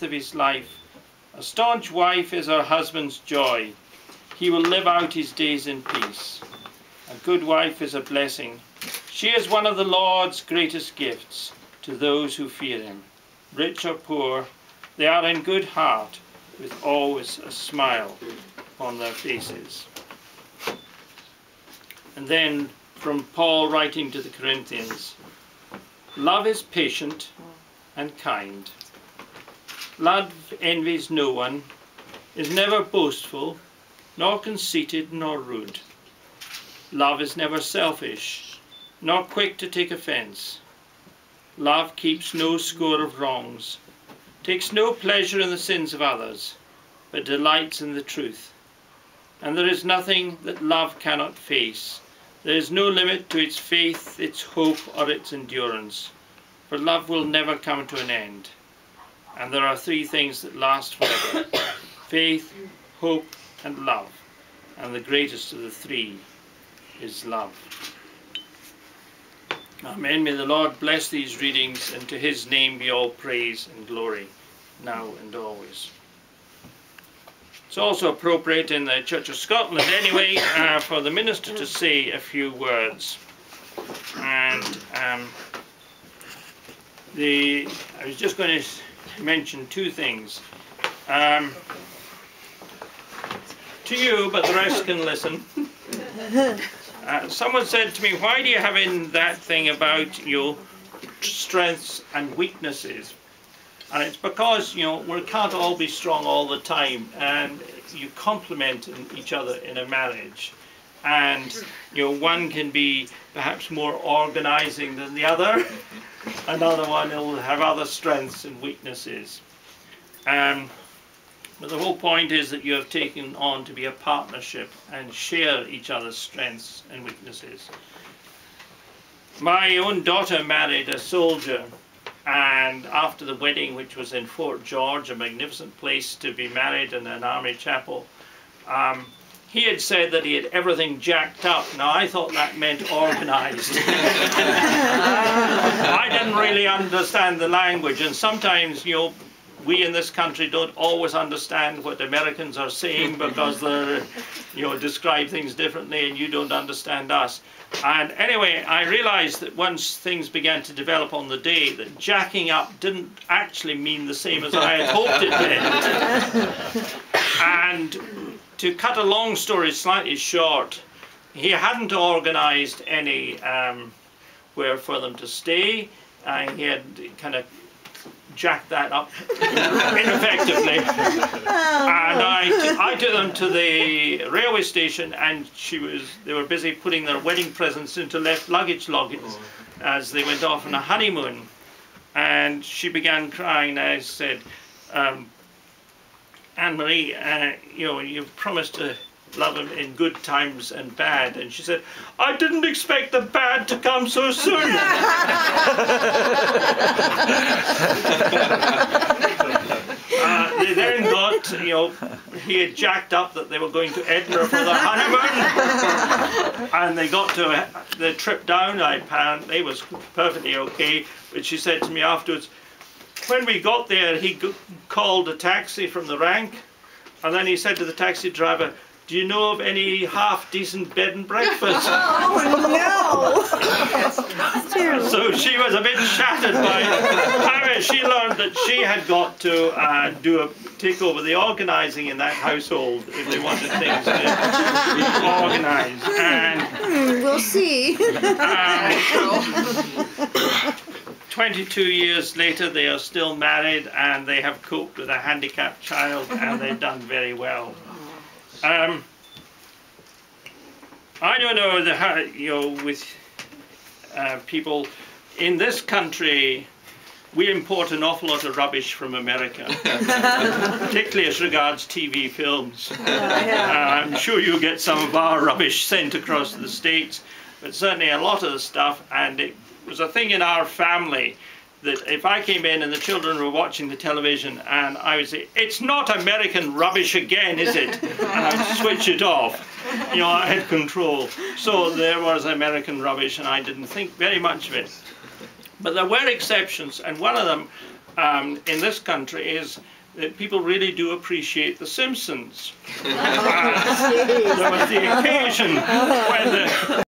of his life. A staunch wife is her husband's joy. He will live out his days in peace. A good wife is a blessing. She is one of the Lord's greatest gifts to those who fear him. Rich or poor, they are in good heart, with always a smile on their faces. And then from Paul writing to the Corinthians, love is patient and kind. Love envies no one, is never boastful, nor conceited, nor rude. Love is never selfish, nor quick to take offence. Love keeps no score of wrongs, takes no pleasure in the sins of others, but delights in the truth. And there is nothing that love cannot face. There is no limit to its faith, its hope, or its endurance, for love will never come to an end. And there are three things that last forever: faith, hope, and love. And the greatest of the three is love. Amen. May the Lord bless these readings, and to his name be all praise and glory, now and always. It's also appropriate in the Church of Scotland anyway for the minister to say a few words. And I was just going to mention two things to you, but the rest can listen. Someone said to me, why do you have in that thing about your strengths and weaknesses? And it's because, you know, we can't all be strong all the time, and you complement each other in a marriage. And, you know, one can be perhaps more organizing than the other. Another one will have other strengths and weaknesses. But the whole point is that you have taken on to be a partnership and share each other's strengths and weaknesses. My own daughter married a soldier, and after the wedding, which was in Fort George, a magnificent place to be married in an army chapel, he had said that he had everything jacked up. Now, I thought that meant organized. I didn't really understand the language, and sometimes, you know, we in this country don't always understand what Americans are saying because they, you know, describe things differently, and you don't understand us. And anyway, I realized that once things began to develop on the day, that jacking up didn't actually mean the same as I had hoped it did. And to cut a long story slightly short, he hadn't organized any where for them to stay. He had kind of jacked that up ineffectively. And I took them to the railway station, and they were busy putting their wedding presents into left luggage as they went off on a honeymoon. And she began crying, and I said, Anne-Marie, you know, you've promised to love him in good times and bad. And she said, I didn't expect the bad to come so soon. They then got, you know, he had jacked up that they were going to Edinburgh for the honeymoon. And they got to the trip down, apparently was perfectly okay. But she said to me afterwards, when we got there, he called a taxi from the rank, and then he said to the taxi driver, do you know of any half-decent bed and breakfast? Oh, no! So she was a bit shattered by it. However, she learned that she had got to take over the organising in that household if they wanted things to be organised. And we'll see. 22 years later, they are still married, and they have coped with a handicapped child, and they've done very well. I don't know, you know, with people in this country, we import an awful lot of rubbish from America, particularly as regards TV films. I'm sure you get some of our rubbish sent across the States, but certainly a lot of the stuff, and it was a thing in our family that if I came in and the children were watching the television, and I would say, it's not American rubbish again, is it? And I'd switch it off. You know, I had control. So there was American rubbish, and I didn't think very much of it. But there were exceptions, and one of them in this country is that people really do appreciate The Simpsons. There was the occasion when